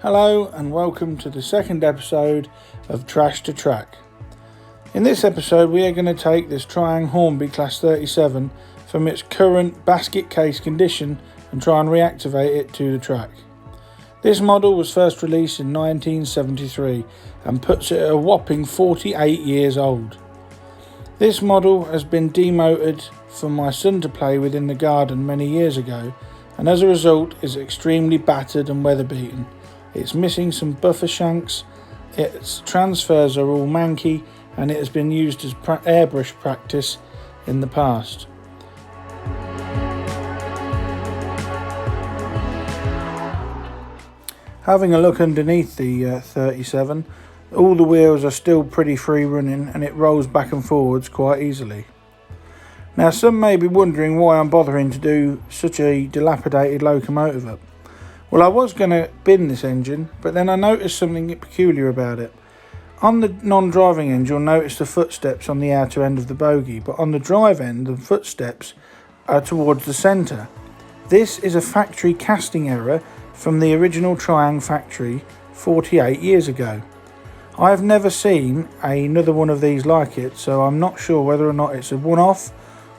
Hello and welcome to the second episode of Trash to Track. In this episode we are going to take this Tri-ang Hornby Class 37 from its current basket case condition and try and reactivate it to the track. This model was first released in 1973 and puts it at a whopping 48 years old. This model has been demoted for my son to play with in the garden many years ago, and as a result is extremely battered and weather beaten. It's missing some buffer shanks, its transfers are all manky, and it has been used as airbrush practice in the past. Having a look underneath the 37, all the wheels are still pretty free running and it rolls back and forwards quite easily. Now some may be wondering why I'm bothering to do such a dilapidated locomotive up. Well, I was going to bin this engine, but then I noticed something peculiar about it. On the non-driving end, you'll notice the footsteps on the outer end of the bogie, but on the drive end, the footsteps are towards the centre. This is a factory casting error from the original Tri-ang factory 48 years ago. I have never seen another one of these like it, so I'm not sure whether or not it's a one-off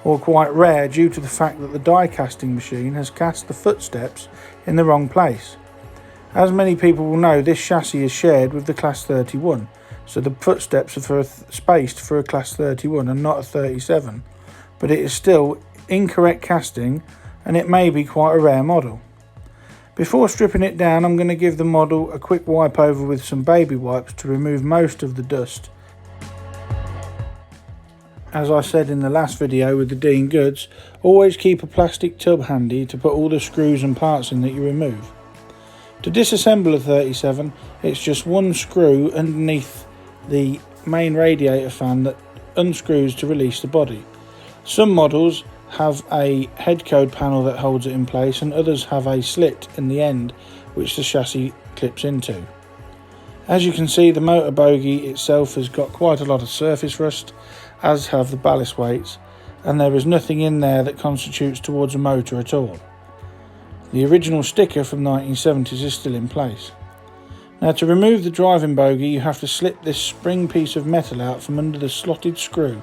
or quite rare due to the fact that the die casting machine has cast the footsteps in the wrong place. As many people will know, this chassis is shared with the Class 31, so the footsteps are spaced for a Class 31 and not a 37, but it is still incorrect casting and it may be quite a rare model. Before stripping it down, I'm going to give the model a quick wipe over with some baby wipes to remove most of the dust. As I said in the last video with the Dean goods, always keep a plastic tub handy to put all the screws and parts in that you remove. To disassemble a 37, it's just one screw underneath the main radiator fan that unscrews to release the body. Some models have a head code panel that holds it in place, and others have a slit in the end which the chassis clips into. As you can see, the motor bogie itself has got quite a lot of surface rust, as have the ballast weights, and there is nothing in there that constitutes towards a motor at all. The original sticker from 1970s is still in place. Now, to remove the driving bogie, you have to slip this spring piece of metal out from under the slotted screw.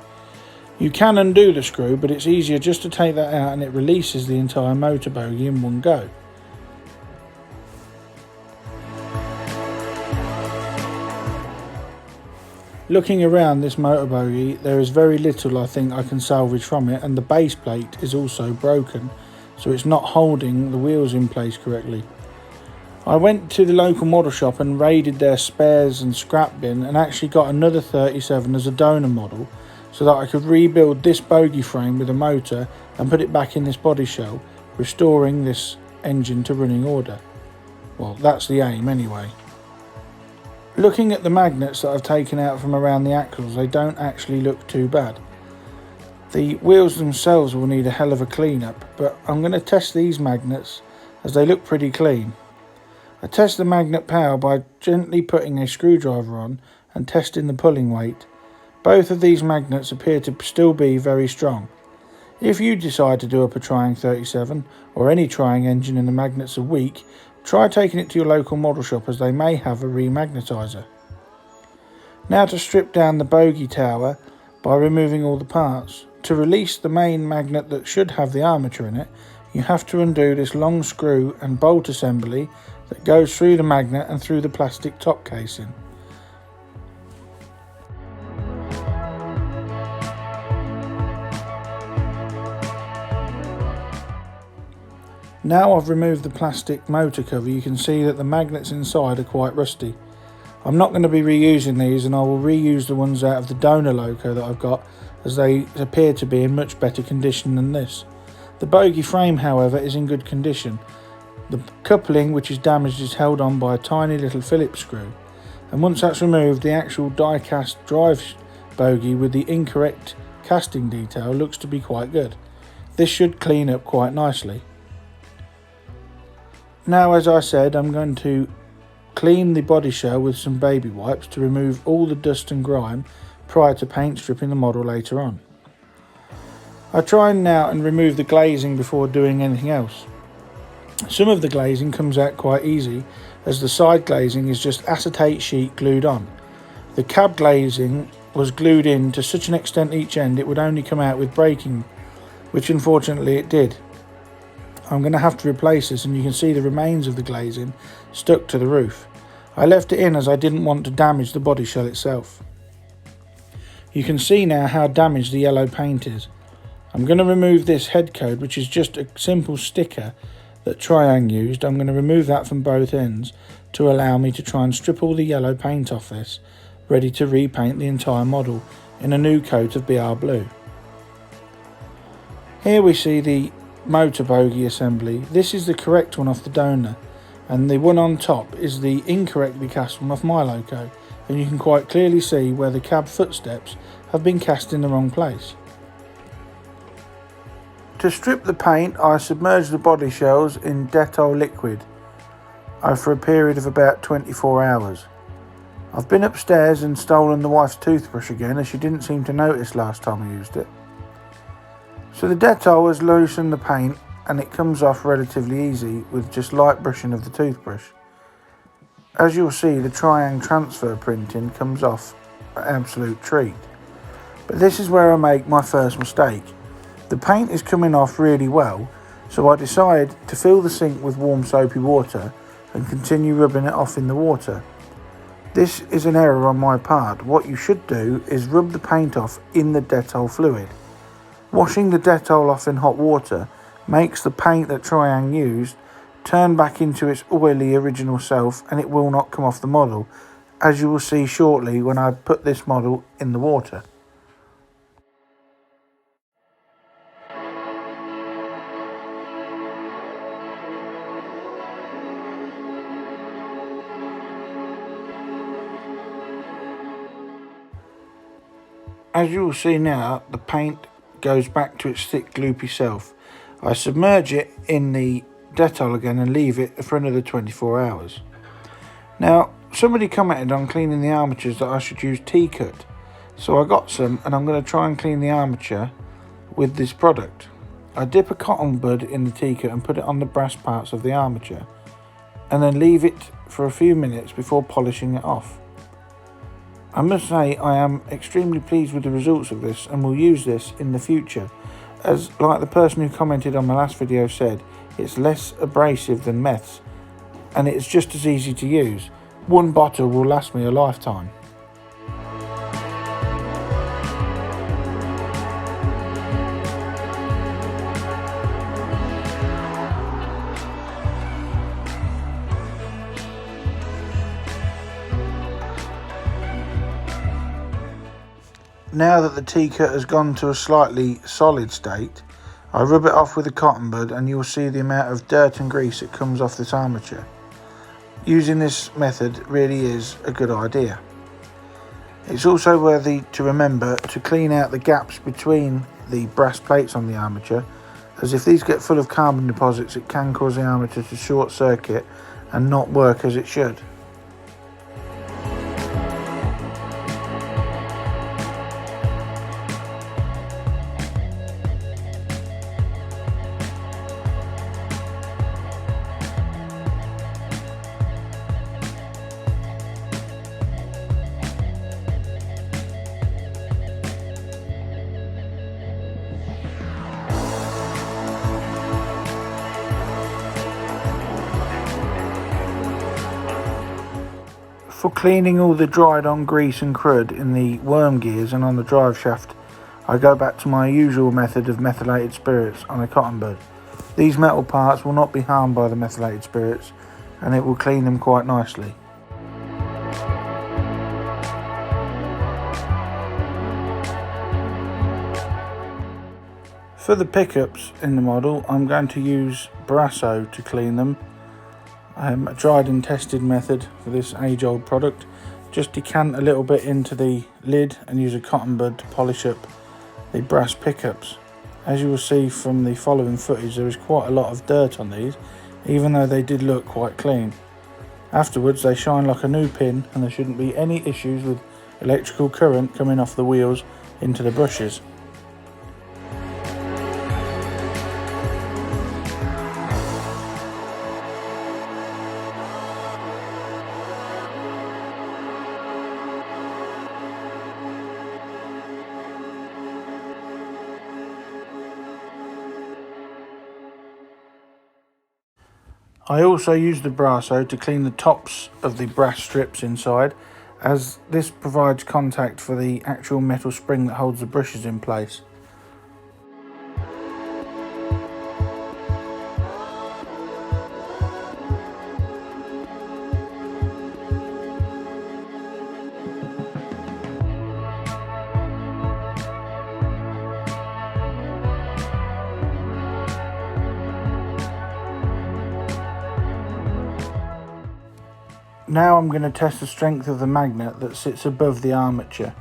You can undo the screw, but it's easier just to take that out and it releases the entire motor bogie in one go. Looking around this motor bogie, there is very little I think I can salvage from it, and the base plate is also broken, so it's not holding the wheels in place correctly. I went to the local model shop and raided their spares and scrap bin and actually got another 37 as a donor model so that I could rebuild this bogie frame with a motor and put it back in this body shell, restoring this engine to running order. Well, that's the aim anyway. Looking at the magnets that I've taken out from around the axles, they don't actually look too bad. The wheels themselves will need a hell of a clean up, but I'm going to test these magnets as they look pretty clean. I test the magnet power by gently putting a screwdriver on and testing the pulling weight. Both of these magnets appear to still be very strong. If you decide to do up a Tri-ang 37 or any Tri-ang engine and the magnets are weak, try taking it to your local model shop as they may have a remagnetizer. Now to strip down the bogie tower by removing all the parts. To release the main magnet that should have the armature in it, you have to undo this long screw and bolt assembly that goes through the magnet and through the plastic top casing. Now I've removed the plastic motor cover, you can see that the magnets inside are quite rusty. I'm not going to be reusing these, and I will reuse the ones out of the donor loco that I've got, as they appear to be in much better condition than this. The bogie frame, however, is in good condition. The coupling, which is damaged, is held on by a tiny little Phillips screw, and once that's removed, the actual die cast drive bogie with the incorrect casting detail looks to be quite good. This should clean up quite nicely. Now, as I said, I'm going to clean the body shell with some baby wipes to remove all the dust and grime prior to paint stripping the model later on. I try now and remove the glazing before doing anything else. Some of the glazing comes out quite easy, as the side glazing is just acetate sheet glued on. The cab glazing was glued in to such an extent each end it would only come out with braking, which unfortunately it did. I'm going to have to replace this, and you can see the remains of the glazing stuck to the roof. I left it in as I didn't want to damage the body shell itself. You can see now how damaged the yellow paint is. I'm going to remove this head code, which is just a simple sticker that Tri-ang used. I'm going to remove that from both ends to allow me to try and strip all the yellow paint off this, ready to repaint the entire model in a new coat of BR blue. Here we see the motor bogie assembly. This is the correct one off the donor, and the one on top is the incorrectly cast one off my loco, and you can quite clearly see where the cab footsteps have been cast in the wrong place. To strip the paint, I submerged the body shells in Dettol liquid for a period of about 24 hours. I've been upstairs and stolen the wife's toothbrush again, as she didn't seem to notice last time I used it. So the Dettol has loosened the paint, and it comes off relatively easy with just light brushing of the toothbrush. As you'll see, the Tri-ang transfer printing comes off an absolute treat. But this is where I make my first mistake. The paint is coming off really well, so I decide to fill the sink with warm soapy water and continue rubbing it off in the water. This is an error on my part. What you should do is rub the paint off in the Dettol fluid. Washing the Dettol off in hot water makes the paint that Tri-ang used turn back into its oily original self, and it will not come off the model, as you will see shortly when I put this model in the water. As you will see now, the paint goes back to its thick gloopy self. I submerge it in the Dettol again and leave it for another 24 hours. Now, somebody commented on cleaning the armatures that I should use T-cut, so I got some, and I'm going to try and clean the armature with this product. I dip a cotton bud in the T-cut and put it on the brass parts of the armature, and then leave it for a few minutes before polishing it off. I must say I am extremely pleased with the results of this, and will use this in the future, as like the person who commented on my last video said, it's less abrasive than meths, and it's just as easy to use. One bottle will last me a lifetime. Now that the T-cut has gone to a slightly solid state, I rub it off with a cotton bud, and you'll see the amount of dirt and grease that comes off this armature. Using this method really is a good idea. It's also worthy to remember to clean out the gaps between the brass plates on the armature, as if these get full of carbon deposits, it can cause the armature to short circuit and not work as it should. For cleaning all the dried on grease and crud in the worm gears and on the drive shaft, I go back to my usual method of methylated spirits on a cotton bud. These metal parts will not be harmed by the methylated spirits, and it will clean them quite nicely. For the pickups in the model, I'm going to use Brasso to clean them. A tried and tested method for this age-old product. Just decant a little bit into the lid and use a cotton bud to polish up the brass pickups. As you will see from the following footage, there is quite a lot of dirt on these, even though they did look quite clean. Afterwards they shine like a new pin, and there shouldn't be any issues with electrical current coming off the wheels into the brushes. I also use the brasso to clean the tops of the brass strips inside, as this provides contact for the actual metal spring that holds the brushes in place. Now I'm going to test the strength of the magnet that sits above the armature.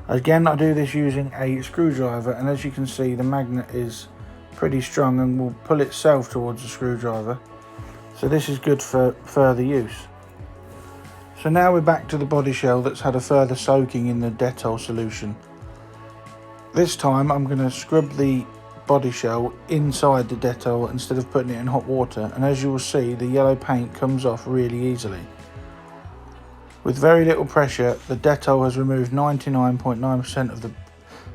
Again, I do this using a screwdriver, and as you can see the magnet is pretty strong and will pull itself towards the screwdriver. So this is good for further use. So now we're back to the body shell that's had a further soaking in the Dettol solution. This time I'm going to scrub the body shell inside the Dettol instead of putting it in hot water, and as you will see the yellow paint comes off really easily. With very little pressure, the Dettol has removed 99.9% of the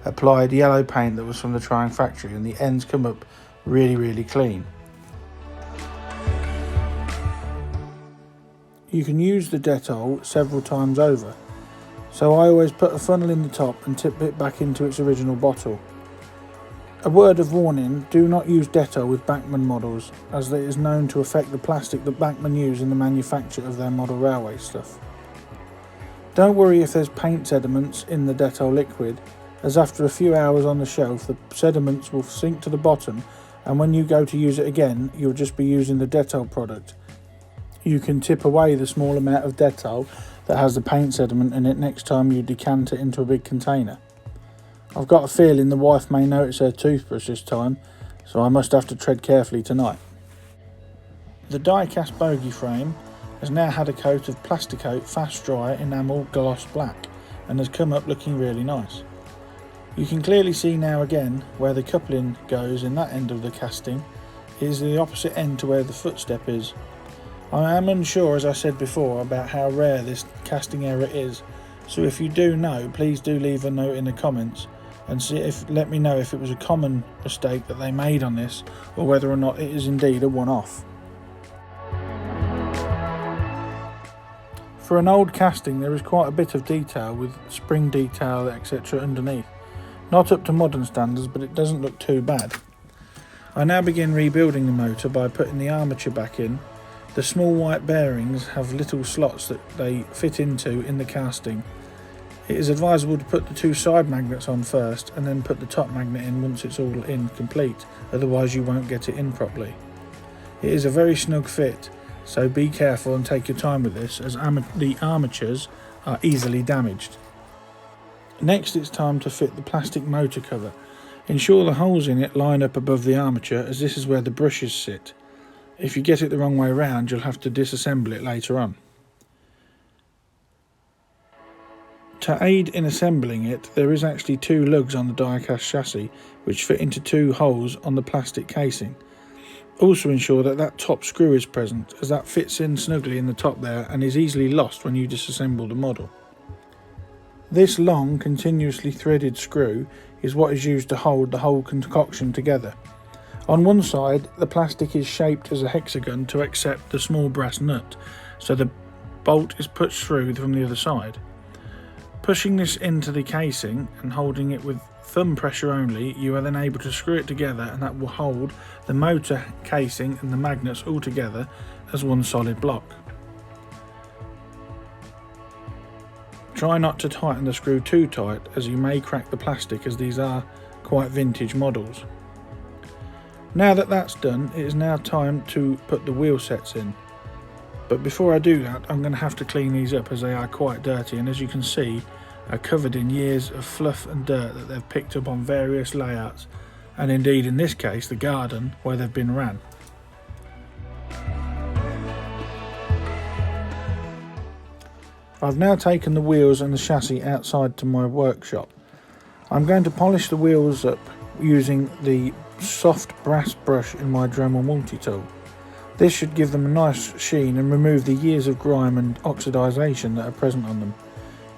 applied yellow paint that was from the Tri-ang factory, and the ends come up really clean. You can use the Dettol several times over, so I always put a funnel in the top and tip it back into its original bottle. A word of warning, do not use Dettol with Bachmann models, as it is known to affect the plastic that Bachmann use in the manufacture of their model railway stuff. Don't worry if there's paint sediments in the Dettol liquid, as after a few hours on the shelf the sediments will sink to the bottom, and when you go to use it again you'll just be using the Dettol product. You can tip away the small amount of Dettol that has the paint sediment in it next time you decant it into a big container. I've got a feeling the wife may notice her toothbrush this time, so I must have to tread carefully tonight. The die-cast bogie frame has now had a coat of Plasticoat Fast Dry Enamel Gloss Black and has come up looking really nice. You can clearly see now again where the coupling goes in that end of the casting. It is the opposite end to where the footstep is. I am unsure, as I said before, about how rare this casting error is, so if you do know, please do leave a note in the comments and let me know if it was a common mistake that they made on this, or whether or not it is indeed a one-off. For an old casting there is quite a bit of detail with spring detail etc. underneath. Not up to modern standards, but it doesn't look too bad. I now begin rebuilding the motor by putting the armature back in. The small white bearings have little slots that they fit into in the casting. It is advisable to put the two side magnets on first and then put the top magnet in once it's all in complete, otherwise you won't get it in properly. It is a very snug fit, so be careful and take your time with this, as the armatures are easily damaged. Next it's time to fit the plastic motor cover. Ensure the holes in it line up above the armature, as this is where the brushes sit. If you get it the wrong way round you'll have to disassemble it later on. To aid in assembling it, there is actually two lugs on the die-cast chassis which fit into two holes on the plastic casing. Also ensure that that top screw is present, as that fits in snugly in the top there and is easily lost when you disassemble the model. This long, continuously threaded screw is what is used to hold the whole concoction together. On one side, the plastic is shaped as a hexagon to accept the small brass nut, so the bolt is pushed through from the other side. Pushing this into the casing and holding it with thumb pressure only, you are then able to screw it together, and that will hold the motor casing and the magnets all together as one solid block. Try not to tighten the screw too tight, as you may crack the plastic, as these are quite vintage models. Now that that's done, it is now time to put the wheel sets in. But before I do that, I'm going to have to clean these up, as they are quite dirty, and as you can see are covered in years of fluff and dirt that they've picked up on various layouts, and indeed in this case the garden where they've been ran. I've now taken the wheels and the chassis outside to my workshop. I'm going to polish the wheels up using the soft brass brush in my Dremel multi-tool. This should give them a nice sheen and remove the years of grime and oxidisation that are present on them.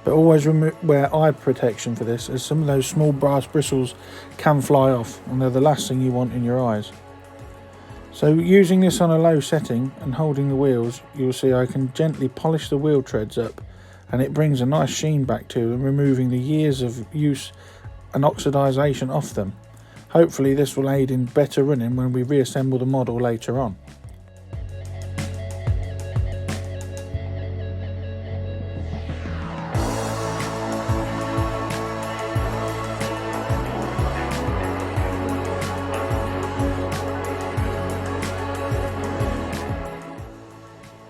But always wear eye protection for this, as some of those small brass bristles can fly off and they're the last thing you want in your eyes. So using this on a low setting and holding the wheels, you'll see I can gently polish the wheel treads up, and it brings a nice sheen back to them, removing the years of use and oxidisation off them. Hopefully this will aid in better running when we reassemble the model later on.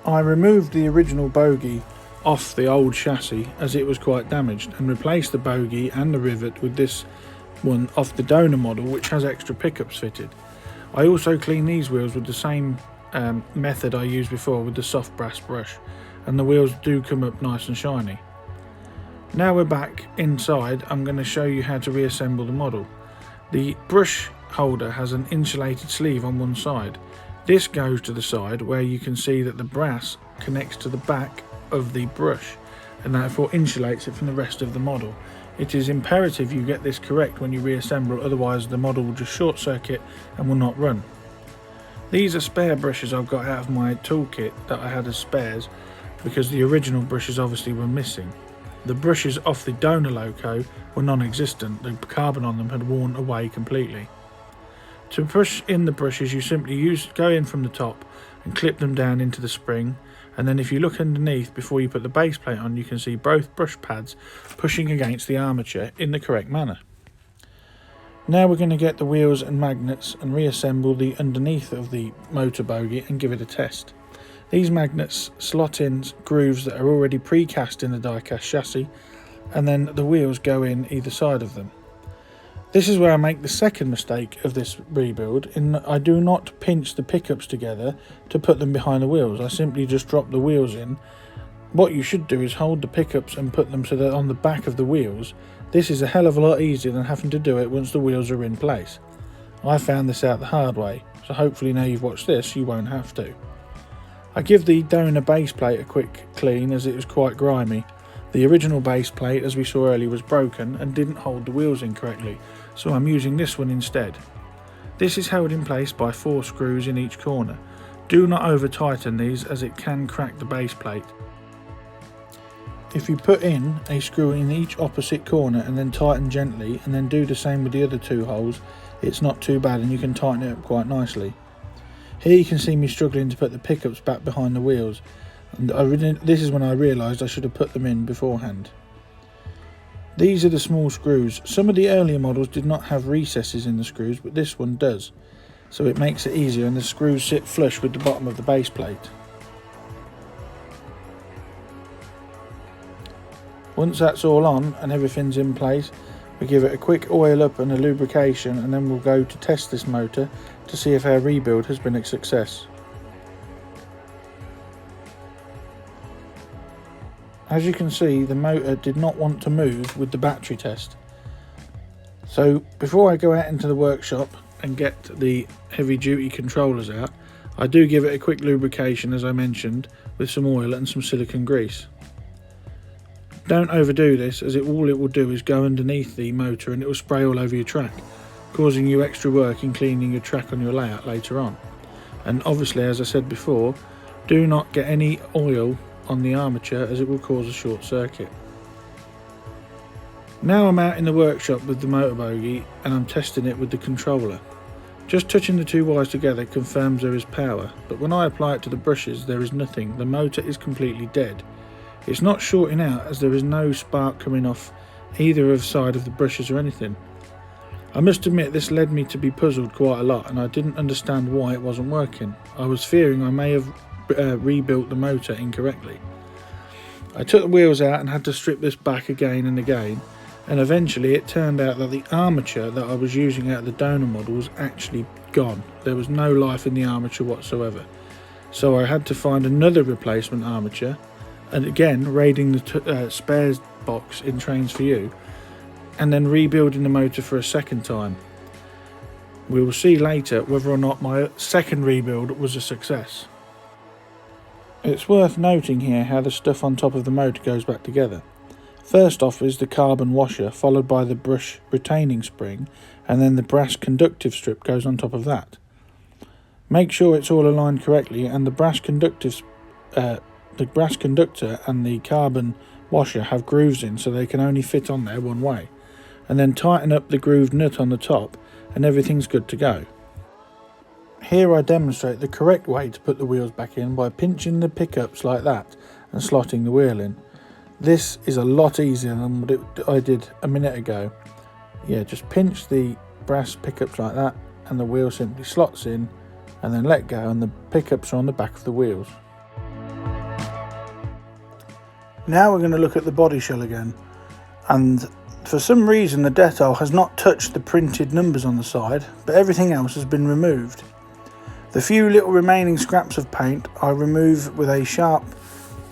I removed the original bogie off the old chassis as it was quite damaged, and replaced the bogie and the rivet with this one off the donor model, which has extra pickups fitted. I also cleaned these wheels with the same method I used before with the soft brass brush, and the wheels do come up nice and shiny. Now we're back inside, I'm going to show you how to reassemble the model. The brush holder has an insulated sleeve on one side. This goes to the side where you can see that the brass connects to the back of the brush and therefore insulates it from the rest of the model. It is imperative you get this correct when you reassemble, otherwise the model will just short circuit and will not run. These are spare brushes I've got out of my toolkit that I had as spares because the original brushes obviously were missing. The brushes off the donor loco were non-existent, the carbon on them had worn away completely. To push in the brushes, you simply go in from the top and clip them down into the spring, and then if you look underneath before you put the base plate on, you can see both brush pads pushing against the armature in the correct manner. Now we're going to get the wheels and magnets and reassemble the underneath of the motor bogie and give it a test. These magnets slot in grooves that are already pre-cast in the die-cast chassis, and then the wheels go in either side of them. This is where I make the second mistake of this rebuild, in that I do not pinch the pickups together to put them behind the wheels. I simply just drop the wheels in. What you should do is hold the pickups and put them so they're on the back of the wheels. This is a hell of a lot easier than having to do it once the wheels are in place. I found this out the hard way, so hopefully now you've watched this you won't have to. I give the donor base plate a quick clean as it was quite grimy. The original base plate, as we saw earlier, was broken and didn't hold the wheels in correctly, so I'm using this one instead. This is held in place by 4 screws in each corner. Do not over tighten these as it can crack the base plate. If you put in a screw in each opposite corner and then tighten gently, and then do the same with the other 2 holes, it's not too bad and you can tighten it up quite nicely. Here you can see me struggling to put the pickups back behind the wheels, and this is when I realised I should have put them in beforehand. These are the small screws. Some of the earlier models did not have recesses in the screws, but this one does, so it makes it easier, and the screws sit flush with the bottom of the base plate. Once that's all on and everything's in place, we give it a quick oil up and a lubrication, and then we'll go to test this motor to see if our rebuild has been a success. As you can see, the motor did not want to move with the battery test. So before I go out into the workshop and get the heavy duty controllers out, I do give it a quick lubrication, as I mentioned, with some oil and some silicone grease. Don't overdo this, as all it will do is go underneath the motor and it will spray all over your track, causing you extra work in cleaning your track on your layout later on. And obviously, as I said before, do not get any oil on the armature as it will cause a short circuit. Now I'm out in the workshop with the motor bogie and I'm testing it with the controller. Just touching the 2 wires together confirms there is power, but when I apply it to the brushes there is nothing. The motor is completely dead. It's not shorting out as there is no spark coming off either of side of the brushes or anything. I must admit this led me to be puzzled quite a lot, and I didn't understand why it wasn't working. I was fearing I may have rebuilt the motor incorrectly. I took the wheels out and had to strip this back again and again, and eventually it turned out that the armature that I was using out of the donor model was actually gone. There was no life in the armature whatsoever. So I had to find another replacement armature, and again raiding the spares box in Trains for You, and then rebuilding the motor for a second time. We will see later whether or not my second rebuild was a success. It's worth noting here how the stuff on top of the motor goes back together. First off is the carbon washer, followed by the brush retaining spring, and then the brass conductive strip goes on top of that. Make sure it's all aligned correctly and the brass conductor and the carbon washer have grooves in so they can only fit on there one way. And then tighten up the grooved nut on the top and everything's good to go. Here I demonstrate the correct way to put the wheels back in by pinching the pickups like that and slotting the wheel in. This is a lot easier than what I did a minute ago. Yeah, just pinch the brass pickups like that and the wheel simply slots in, and then let go and the pickups are on the back of the wheels. Now we're going to look at the body shell again, and for some reason the decal has not touched the printed numbers on the side, but everything else has been removed. The few little remaining scraps of paint I remove with a sharp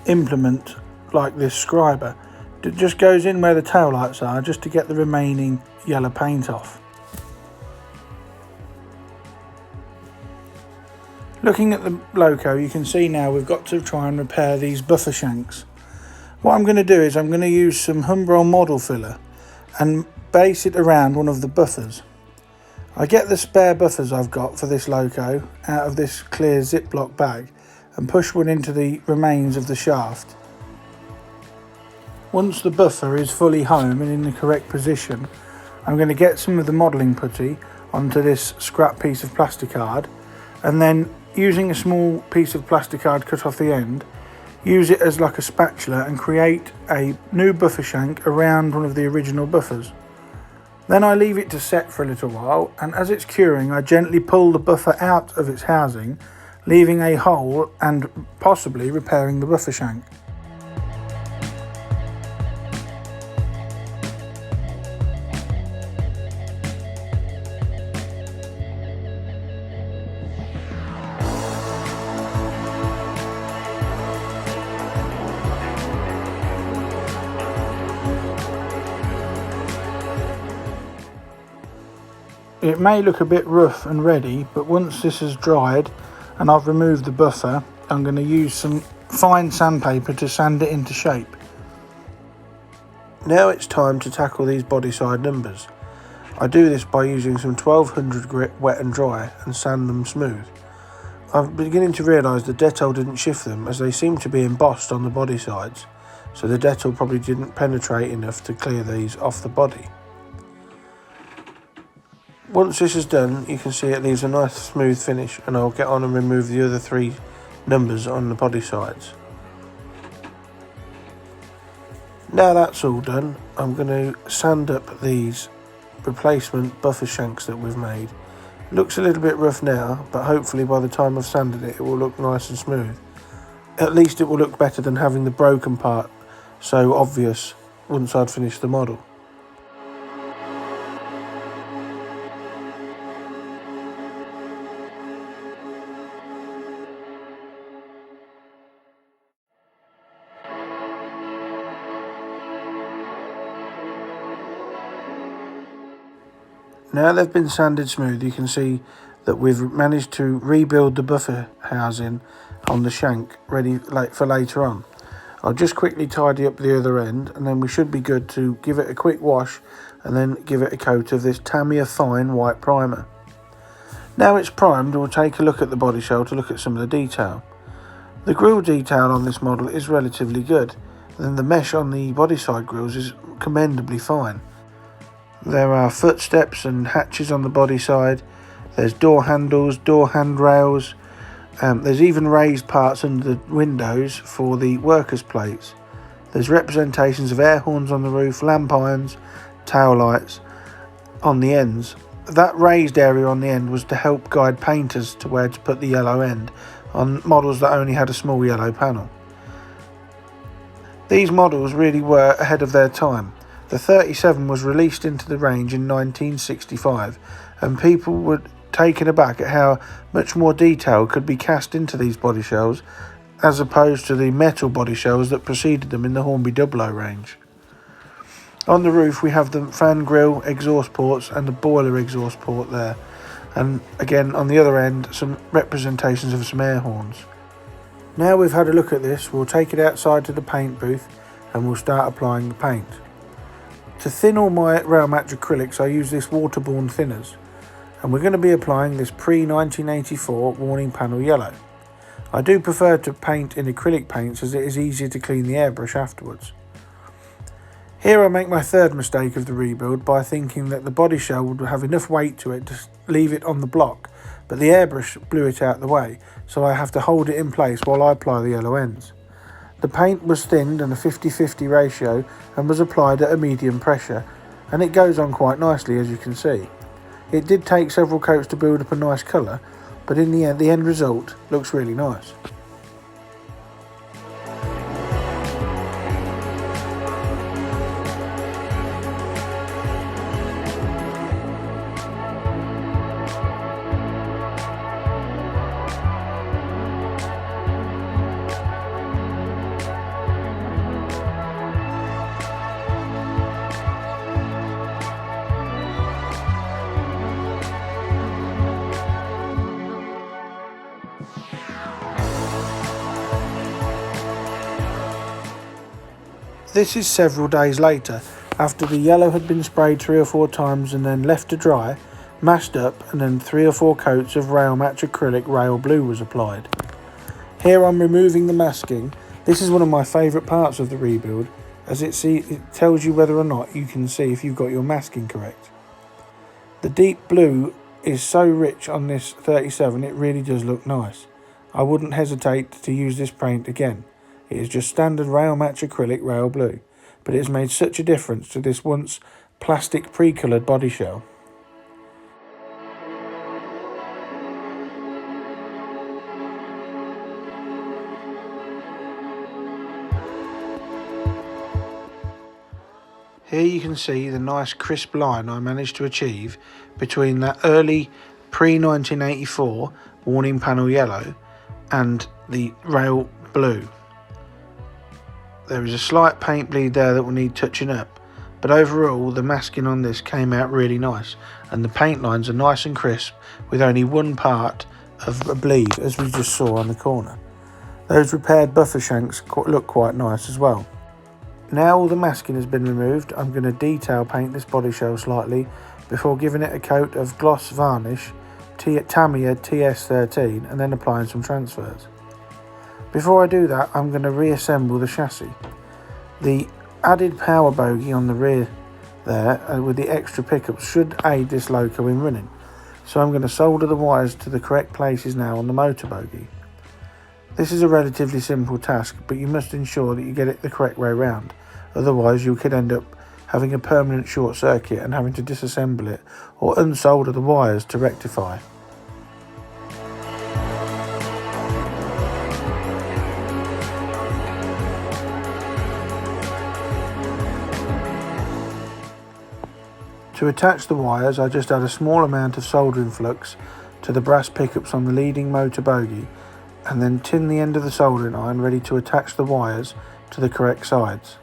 implement like this scriber. It just goes in where the tail lights are just to get the remaining yellow paint off. Looking at the loco, you can see now we've got to try and repair these buffer shanks. What I'm going to do is I'm going to use some Untitled model filler and base it around one of the buffers. I get the spare buffers I've got for this loco out of this clear Ziploc bag and push one into the remains of the shaft. Once the buffer is fully home and in the correct position, I'm going to get some of the modelling putty onto this scrap piece of plasticard, and then using a small piece of plasticard cut off the end, use it as like a spatula and create a new buffer shank around one of the original buffers. Then I leave it to set for a little while, and as it's curing I gently pull the buffer out of its housing, leaving a hole and possibly repairing the buffer shank. It may look a bit rough and ready, but once this has dried and I've removed the buffer, I'm going to use some fine sandpaper to sand it into shape. Now it's time to tackle these body side numbers. I do this by using some 1200 grit wet and dry and sand them smooth. I'm beginning to realise the decal didn't shift them, as they seem to be embossed on the body sides, so the decal probably didn't penetrate enough to clear these off the body. Once this is done, you can see it leaves a nice smooth finish, and I'll get on and remove the other three numbers on the body sides. Now that's all done, I'm going to sand up these replacement buffer shanks that we've made. It looks a little bit rough now, but hopefully by the time I've sanded it, it will look nice and smooth. At least it will look better than having the broken part so obvious once I'd finished the model. Now they've been sanded smooth, you can see that we've managed to rebuild the buffer housing on the shank ready for later on. I'll just quickly tidy up the other end, and then we should be good to give it a quick wash and then give it a coat of this Tamiya Fine white primer. Now it's primed, we'll take a look at the body shell to look at some of the detail. The grille detail on this model is relatively good, and the mesh on the body side grills is commendably fine. There are footsteps and hatches on the body side, there's door handles, door handrails, there's even raised parts under the windows for the workers' plates. There's representations of air horns on the roof, lamp irons, tail lights on the ends. That raised area on the end was to help guide painters to where to put the yellow end on models that only had a small yellow panel. These models really were ahead of their time. The 37 was released into the range in 1965, and people were taken aback at how much more detail could be cast into these body shells as opposed to the metal body shells that preceded them in the Hornby 00 range. On the roof we have the fan grille exhaust ports and the boiler exhaust port there, and again on the other end some representations of some air horns. Now we've had a look at this, we'll take it outside to the paint booth and we'll start applying the paint. To thin all my Armature acrylics I use this waterborne thinners, and we're going to be applying this pre-1984 warning panel yellow. I do prefer to paint in acrylic paints as it is easier to clean the airbrush afterwards. Here I make my third mistake of the rebuild by thinking that the body shell would have enough weight to it to leave it on the block, but the airbrush blew it out the way, so I have to hold it in place while I apply the yellow ends. The paint was thinned in a 50-50 ratio and was applied at a medium pressure, and it goes on quite nicely, as you can see. It did take several coats to build up a nice colour, but in the end result looks really nice. This is several days later, after the yellow had been sprayed 3 or 4 times and then left to dry, mashed up, and then 3 or 4 coats of rail match acrylic rail blue was applied. Here I'm removing the masking. This is one of my favourite parts of the rebuild, as it tells you whether or not you can see if you've got your masking correct. The deep blue is so rich on this 37, it really does look nice. I wouldn't hesitate to use this paint again. It is just standard rail match acrylic rail blue, but it has made such a difference to this once plastic pre-coloured body shell. Here you can see the nice crisp line I managed to achieve between that early pre-1984 warning panel yellow and the rail blue. There is a slight paint bleed there that will need touching up, but overall the masking on this came out really nice, and the paint lines are nice and crisp with only one part of a bleed, as we just saw on the corner. Those repaired buffer shanks look quite nice as well. Now all the masking has been removed, I'm going to detail paint this body shell slightly before giving it a coat of gloss varnish Tamiya TS13 and then applying some transfers. Before I do that, I'm going to reassemble the chassis. The added power bogie on the rear there with the extra pickups should aid this loco in running. So I'm going to solder the wires to the correct places now on the motor bogie. This is a relatively simple task, but you must ensure that you get it the correct way round. Otherwise you could end up having a permanent short circuit and having to disassemble it or unsolder the wires to rectify. To attach the wires, I just add a small amount of soldering flux to the brass pickups on the leading motor bogie and then tin the end of the soldering iron ready to attach the wires to the correct sides.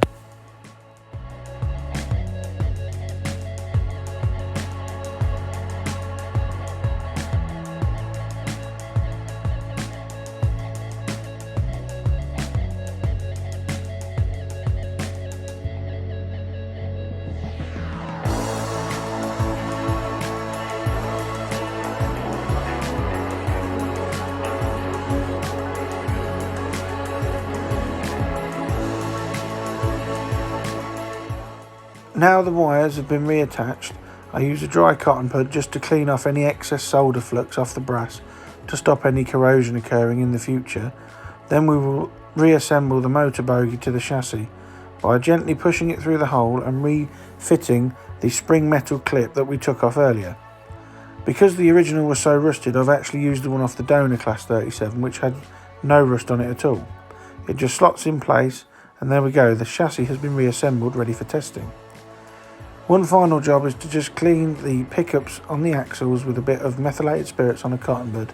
Now the wires have been reattached, I use a dry cotton pad just to clean off any excess solder flux off the brass to stop any corrosion occurring in the future. Then we will reassemble the motor bogie to the chassis by gently pushing it through the hole and refitting the spring metal clip that we took off earlier. Because the original was so rusted, I've actually used the one off the donor class 37 which had no rust on it at all. It just slots in place and there we go, the chassis has been reassembled ready for testing. One final job is to just clean the pickups on the axles with a bit of methylated spirits on a cotton bud,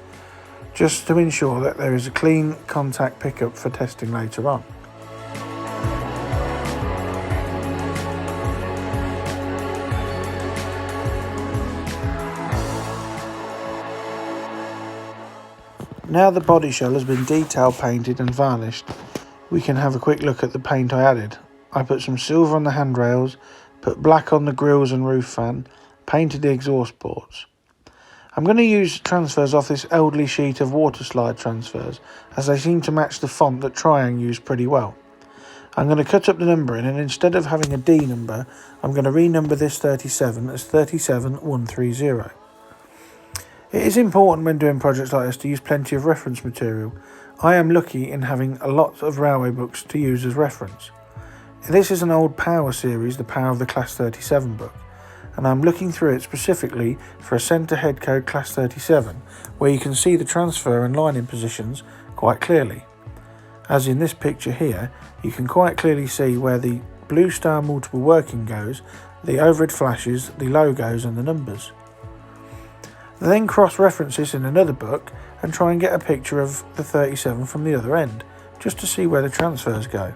just to ensure that there is a clean contact pickup for testing later on. Now the body shell has been detail painted and varnished, we can have a quick look at the paint I added. I put some silver on the handrails, put black on the grills and roof fan, painted the exhaust ports. I'm going to use transfers off this elderly sheet of water slide transfers, as they seem to match the font that Tri-ang used pretty well. I'm going to cut up the numbering, and instead of having a D number, I'm going to renumber this 37 as 37130. It is important when doing projects like this to use plenty of reference material. I am lucky in having a lot of railway books to use as reference. This is an old Power series, the Power of the Class 37 book, and I'm looking through it specifically for a centre head code Class 37, where you can see the transfer and lining positions quite clearly. As in this picture here, you can quite clearly see where the blue star multiple working goes, the overhead flashes, the logos and the numbers. Then cross-reference this in another book and try and get a picture of the 37 from the other end, just to see where the transfers go.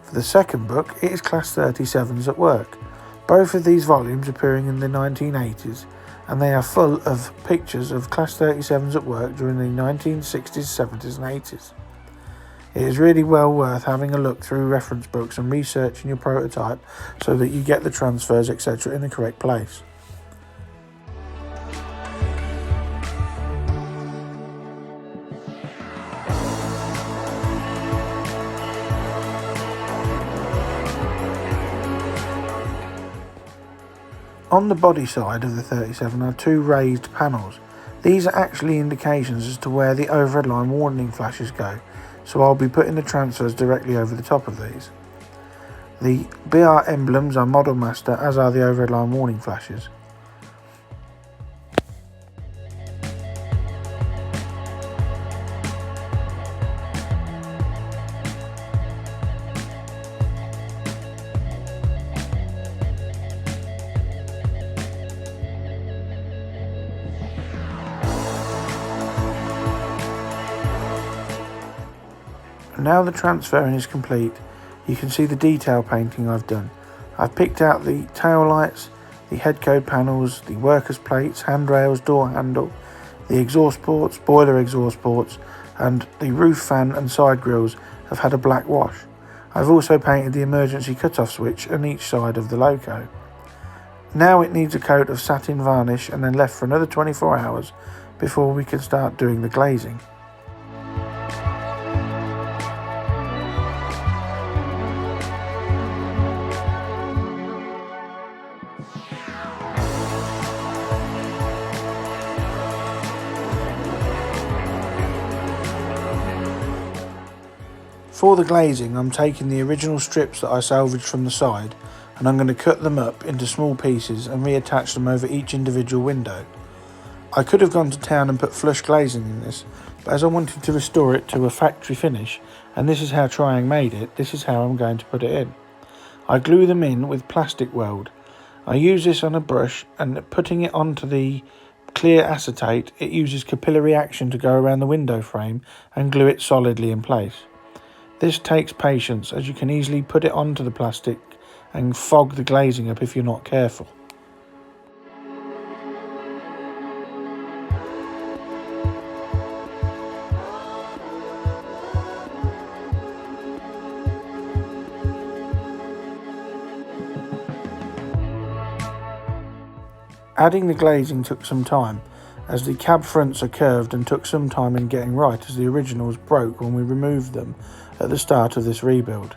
For the second book, it is Class 37s at work. Both of these volumes appearing in the 1980s, and they are full of pictures of Class 37s at work during the 1960s, 70s and 80s. It is really well worth having a look through reference books and researching your prototype so that you get the transfers etc. in the correct place. On the body side of the 37 are two raised panels. These are actually indications as to where the overhead line warning flashes go, so I'll be putting the transfers directly over the top of these. The BR emblems are Model Master, as are the overhead line warning flashes. Now the transferring is complete, you can see the detail painting I've done. I've picked out the tail lights, the head code panels, the workers plates, handrails, door handle, the exhaust ports, boiler exhaust ports, and the roof fan and side grills have had a black wash. I've also painted the emergency cut-off switch on each side of the loco. Now it needs a coat of satin varnish and then left for another 24 hours before we can start doing the glazing. For the glazing, I'm taking the original strips that I salvaged from the side and I'm going to cut them up into small pieces and reattach them over each individual window. I could have gone to town and put flush glazing in this, but as I wanted to restore it to a factory finish, and this is how Tri-ang made it, this is how I'm going to put it in. I glue them in with plastic weld. I use this on a brush, and putting it onto the clear acetate, it uses capillary action to go around the window frame and glue it solidly in place. This takes patience, as you can easily put it onto the plastic and fog the glazing up if you're not careful. Adding the glazing took some time, as the cab fronts are curved and took some time in getting right, as the originals broke when we removed them at the start of this rebuild.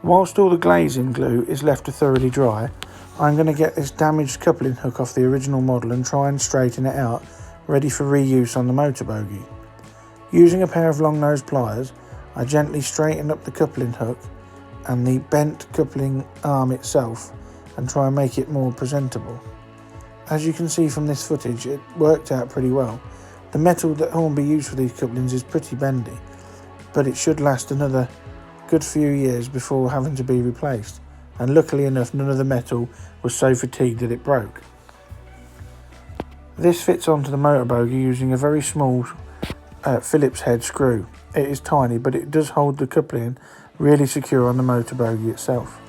Whilst all the glazing glue is left to thoroughly dry, I'm going to get this damaged coupling hook off the original model and try and straighten it out, ready for reuse on the motor bogie. Using a pair of long nose pliers, I gently straighten up the coupling hook and the bent coupling arm itself and try and make it more presentable. As you can see from this footage, it worked out pretty well. The metal that Hornby used for these couplings is pretty bendy, but it should last another good few years before having to be replaced, and luckily enough none of the metal was so fatigued that it broke. This fits onto the motor bogie using a very small Phillips head screw. It is tiny, but it does hold the coupling really secure on the motor bogie itself.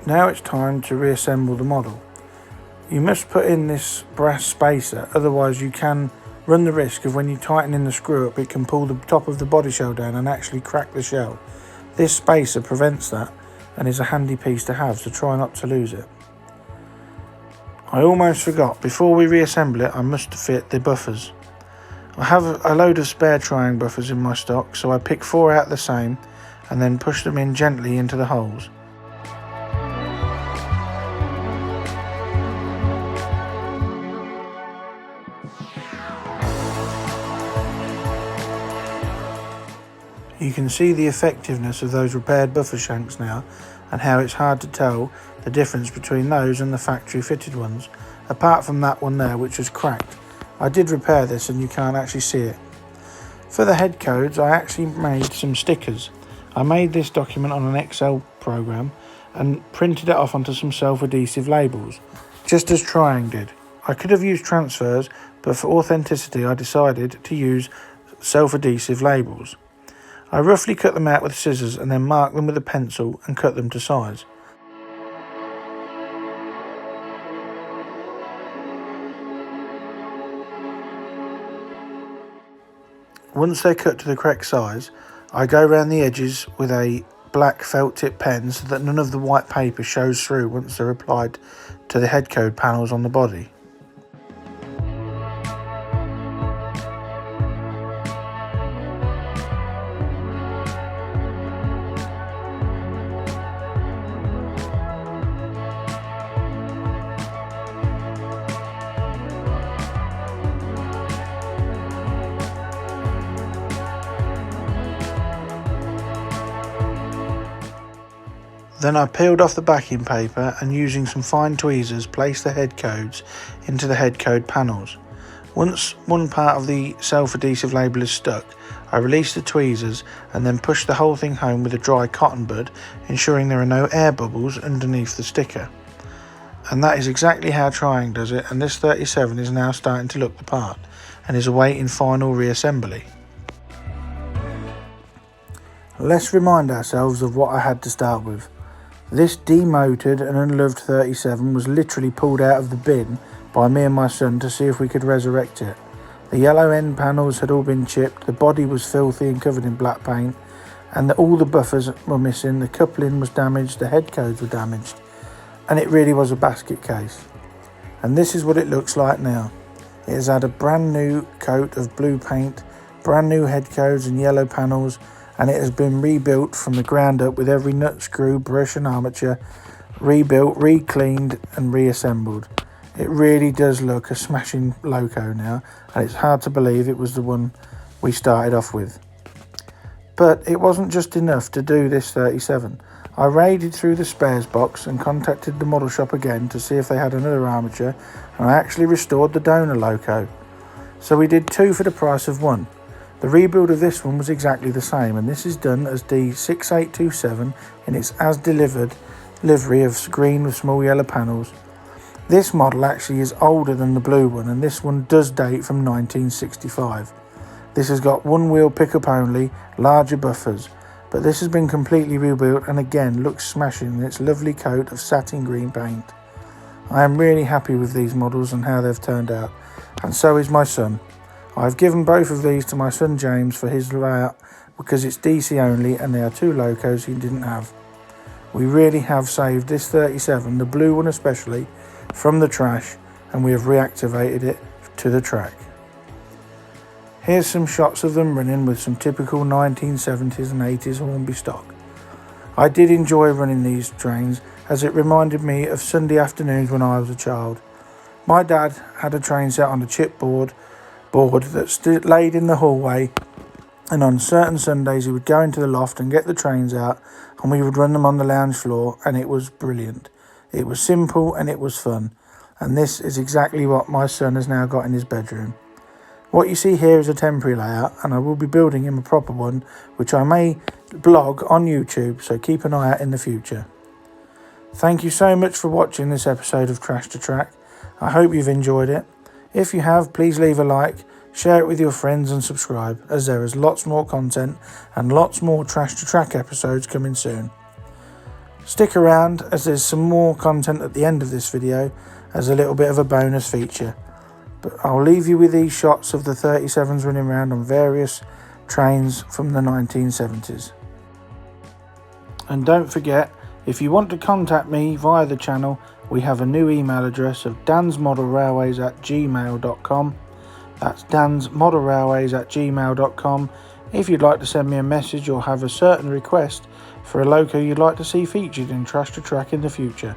Now it's time to reassemble the model. You must put in this brass spacer, otherwise you can run the risk of when you tighten in the screw up it can pull the top of the body shell down and actually crack the shell. This spacer prevents that and is a handy piece to have, so try not to lose it. I almost forgot, before we reassemble it I must fit the buffers. I have a load of spare Tri-ang buffers in my stock, so I pick 4 out the same and then push them in gently into the holes. You can see the effectiveness of those repaired buffer shanks now, and how it's hard to tell the difference between those and the factory fitted ones, apart from that one there which was cracked. I did repair this and you can't actually see it. For the head codes I actually made some stickers. I made this document on an Excel program and printed it off onto some self-adhesive labels, just as Tri-ang did. I could have used transfers, but for authenticity I decided to use self-adhesive labels. I roughly cut them out with scissors and then marked them with a pencil and cut them to size. Once they're cut to the correct size, I go around the edges with a black felt tip pen so that none of the white paper shows through once they're applied to the head code panels on the body. Then I peeled off the backing paper and using some fine tweezers placed the head codes into the head code panels. Once one part of the self-adhesive label is stuck, I release the tweezers and then push the whole thing home with a dry cotton bud, ensuring there are no air bubbles underneath the sticker. And that is exactly how Tri-ang does it, and this 37 is now starting to look the part and is awaiting final reassembly. Let's remind ourselves of what I had to start with. This demoted and unloved 37 was literally pulled out of the bin by me and my son to see if we could resurrect it. The yellow end panels had all been chipped, the body was filthy and covered in black paint, and all the buffers were missing, the coupling was damaged, the head codes were damaged, and it really was a basket case. And this is what it looks like now. It has had a brand new coat of blue paint, brand new head codes and yellow panels, and it has been rebuilt from the ground up with every nut, screw, brush and armature rebuilt, re-cleaned and reassembled. It really does look a smashing loco now, and it's hard to believe it was the one we started off with. But it wasn't just enough to do this 37. I raided through the spares box and contacted the model shop again to see if they had another armature, and I actually restored the donor loco. So we did 2 for the price of 1. The rebuild of this one was exactly the same, and this is done as D6827 in its as delivered livery of green with small yellow panels. This model actually is older than the blue one, and this one does date from 1965. This has got one wheel pickup only, larger buffers, but this has been completely rebuilt and again looks smashing in its lovely coat of satin green paint. I am really happy with these models and how they've turned out, and so is my son. I've given both of these to my son James for his layout because it's DC only and they are 2 locos he didn't have. We really have saved this 37, the blue one especially, from the trash, and we have reactivated it to the track. Here's some shots of them running with some typical 1970s and 80s Hornby stock. I did enjoy running these trains as it reminded me of Sunday afternoons when I was a child. My dad had a train set on a chipboard that laid in the hallway, and on certain Sundays he would go into the loft and get the trains out and we would run them on the lounge floor, and it was brilliant. It was simple and it was fun, and this is exactly what my son has now got in his bedroom. What you see here is a temporary layout, and I will be building him a proper one which I may blog on YouTube, so keep an eye out in the future. Thank you so much for watching this episode of Trash to Track. I hope you've enjoyed it. If you have, please leave a like, share it with your friends and subscribe, as there is lots more content and lots more Trash to Track episodes coming soon. Stick around as there's some more content at the end of this video as a little bit of a bonus feature. But I'll leave you with these shots of the 37s running around on various trains from the 1970s. And don't forget, if you want to contact me via the channel, we have a new email address of dansmodelrailways@gmail.com. That's dansmodelrailways@gmail.com. If you'd like to send me a message or have a certain request for a loco you'd like to see featured in Trash to Track in the future.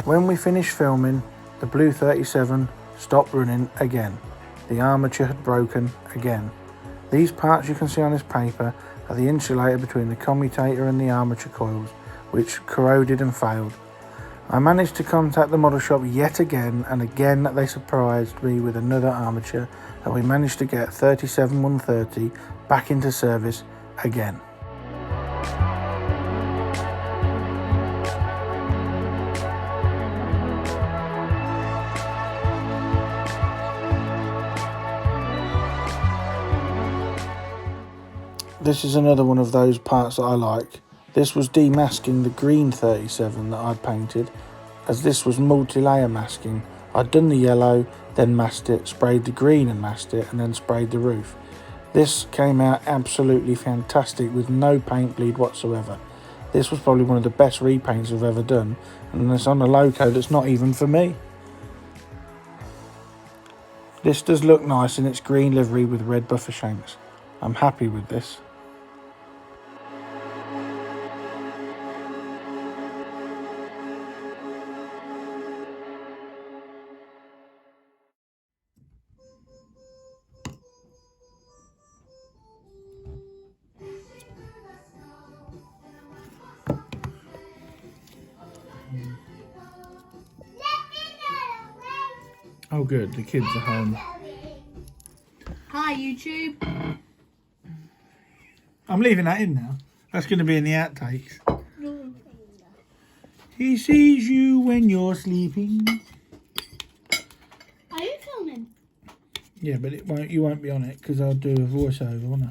When we finished filming, the blue 37 stopped running again. The armature had broken again. These parts you can see on this paper are the insulator between the commutator and the armature coils, which corroded and failed. I managed to contact the model shop yet again, and again they surprised me with another armature, and we managed to get 37130 back into service again. This is another one of those parts that I like. This was demasking the green 37 that I'd painted, as this was multi-layer masking. I'd done the yellow, then masked it, sprayed the green and masked it, and then sprayed the roof. This came out absolutely fantastic with no paint bleed whatsoever. This was probably one of the best repaints I've ever done, and it's on a loco that's not even for me. This does look nice in its green livery with red Buffer Shanks. I'm happy with this. Oh good, the kids are home. Hi YouTube. I'm leaving that in now. That's going to be in the outtakes. He sees you when you're sleeping. Are you filming? Yeah, but you won't be on it because I'll do a voiceover, won't I?